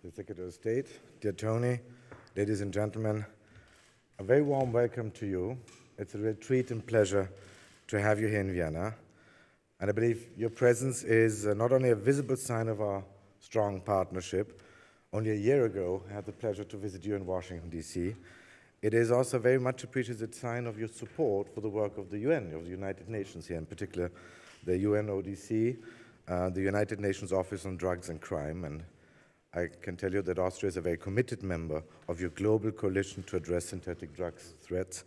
the Secretary of State, dear Tony, ladies and gentlemen, a very warm welcome to you. It's a real treat and pleasure to have you here in Vienna. And I believe your presence is not only a visible sign of our strong partnership. Only a year ago, I had the pleasure to visit you in Washington, D.C. It is also a very much appreciated sign of your support for the work of the UN, of the United Nations here, in particular the UNODC, the United Nations Office on Drugs and Crime. And I can tell you that Austria is a very committed member of your global coalition to address synthetic drugs threats.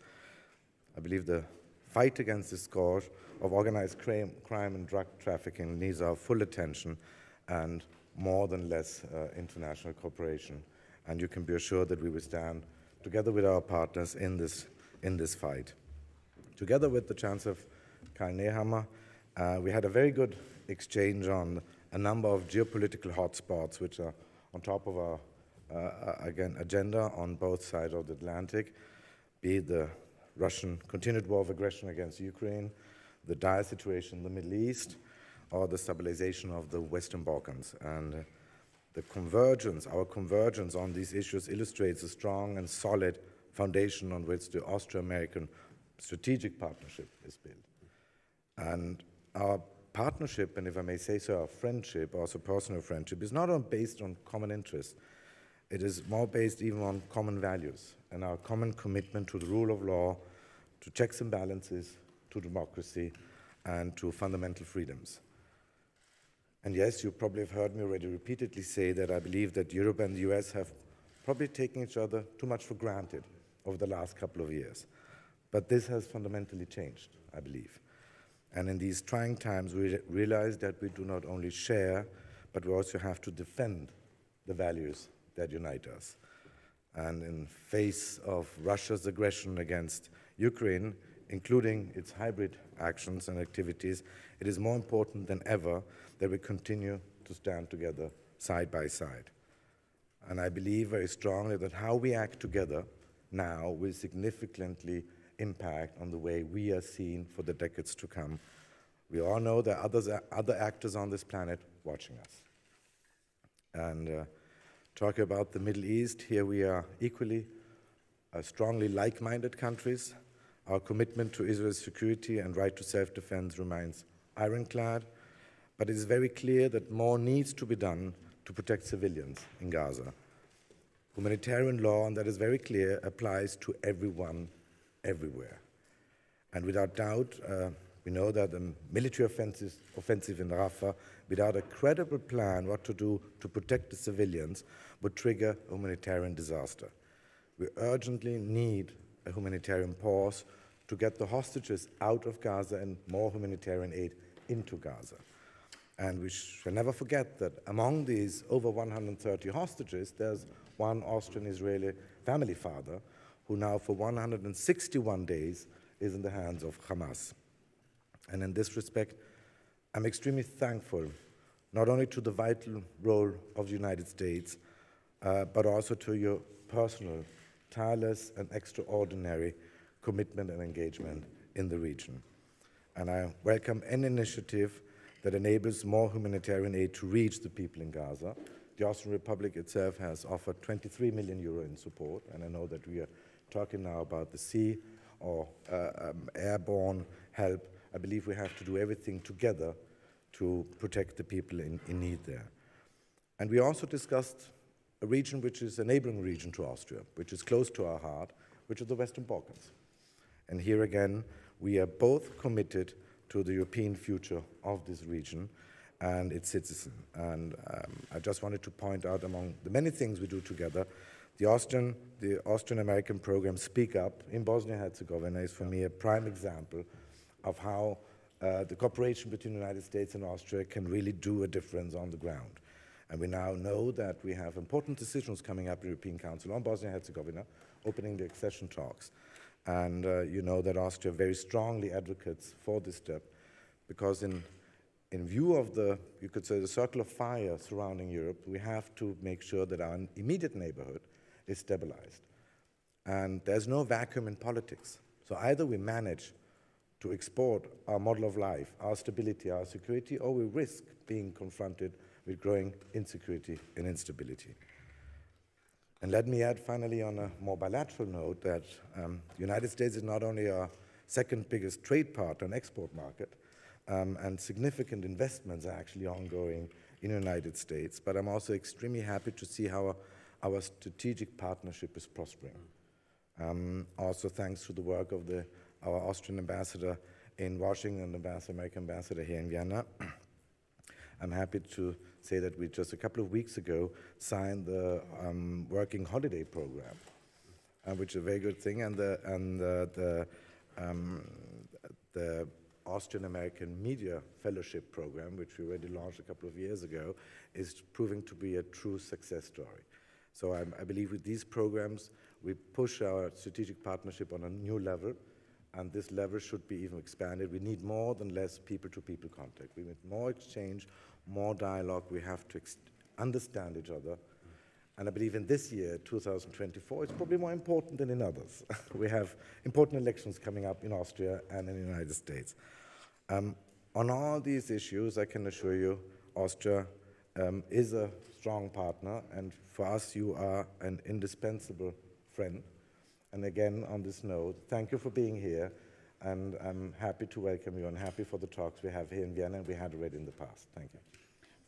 I believe the fight against this scourge of organized crime and drug trafficking needs our full attention and more than less international cooperation. And you can be assured that we will stand together with our partners in this fight. Together with the Chancellor Karl Nehammer, we had a very good exchange on a number of geopolitical hotspots which are on top of our agenda on both sides of the Atlantic, be it the Russian continued war of aggression against Ukraine, the dire situation in the Middle East, or the stabilization of the Western Balkans. And our convergence on these issues illustrates a strong and solid foundation on which the Austro-American strategic partnership is built. And our partnership, and if I may say so, our friendship, also personal friendship, is not only based on common interests. It is more based even on common values and our common commitment to the rule of law, to checks and balances, to democracy, and to fundamental freedoms. And yes, you probably have heard me already repeatedly say that I believe that Europe and the US have probably taken each other too much for granted over the last couple of years. But this has fundamentally changed, I believe. And in these trying times, we realize that we do not only share, but we also have to defend the values that unite us. And in face of Russia's aggression against Ukraine, including its hybrid actions and activities, it is more important than ever that we continue to stand together side by side. And I believe very strongly that how we act together now will significantly impact on the way we are seen for the decades to come. We all know there are other actors on this planet watching us. And talking about the Middle East, here we are equally strongly like-minded countries. Our commitment to Israel's security and right to self-defense remains ironclad, but it is very clear that more needs to be done to protect civilians in Gaza. Humanitarian law, and that is very clear, applies to everyone, everywhere. And without doubt, we know that the military offensive in Rafah, without a credible plan what to do to protect the civilians, would trigger a humanitarian disaster. We urgently need a humanitarian pause to get the hostages out of Gaza and more humanitarian aid into Gaza. And we shall never forget that among these over 130 hostages, there's one Austrian-Israeli family father who now for 161 days is in the hands of Hamas. And in this respect, I'm extremely thankful not only to the vital role of the United States, but also to your personal, tireless and extraordinary commitment and engagement in the region. And I welcome any initiative that enables more humanitarian aid to reach the people in Gaza. The Austrian Republic itself has offered 23 million euro in support, and I know that we are talking now about the sea or airborne help. I believe we have to do everything together to protect the people in need there. And we also discussed a region which is a neighboring region to Austria, which is close to our heart, which is the Western Balkans. And here again, we are both committed to the European future of this region and its citizens. And I just wanted to point out among the many things we do together, the Austrian-American program Speak Up in Bosnia-Herzegovina is for me a prime example of how the cooperation between the United States and Austria can really do a difference on the ground. And we now know that we have important decisions coming up in the European Council on Bosnia-Herzegovina, opening the accession talks. And you know that Austria very strongly advocates for this step because in view of the, you could say, the circle of fire surrounding Europe, we have to make sure that our immediate neighborhood is stabilized. And there's no vacuum in politics. So either we manage to export our model of life, our stability, our security, or we risk being confronted with growing insecurity and instability. And let me add finally on a more bilateral note that the United States is not only our second biggest trade partner and export market, and significant investments are actually ongoing in the United States, but I'm also extremely happy to see how our strategic partnership is prospering. Also thanks to the work of our Austrian ambassador in Washington, the American ambassador here in Vienna. I'm happy to say that we just a couple of weeks ago signed the working holiday program, which is a very good thing, and the Austrian-American Media Fellowship Program, which we already launched a couple of years ago, is proving to be a true success story. So I believe with these programs, we push our strategic partnership on a new level, and this level should be even expanded. We need more than less people-to-people contact. We need more exchange, more dialogue. We have to understand each other. And I believe in this year, 2024, it's probably more important than in others. We have important elections coming up in Austria and in the United States. On all these issues, I can assure you, Austria is a strong partner, and for us, you are an indispensable friend. And again, on this note, thank you for being here, and I'm happy to welcome you and happy for the talks we have here in Vienna and we had already in the past. Thank you.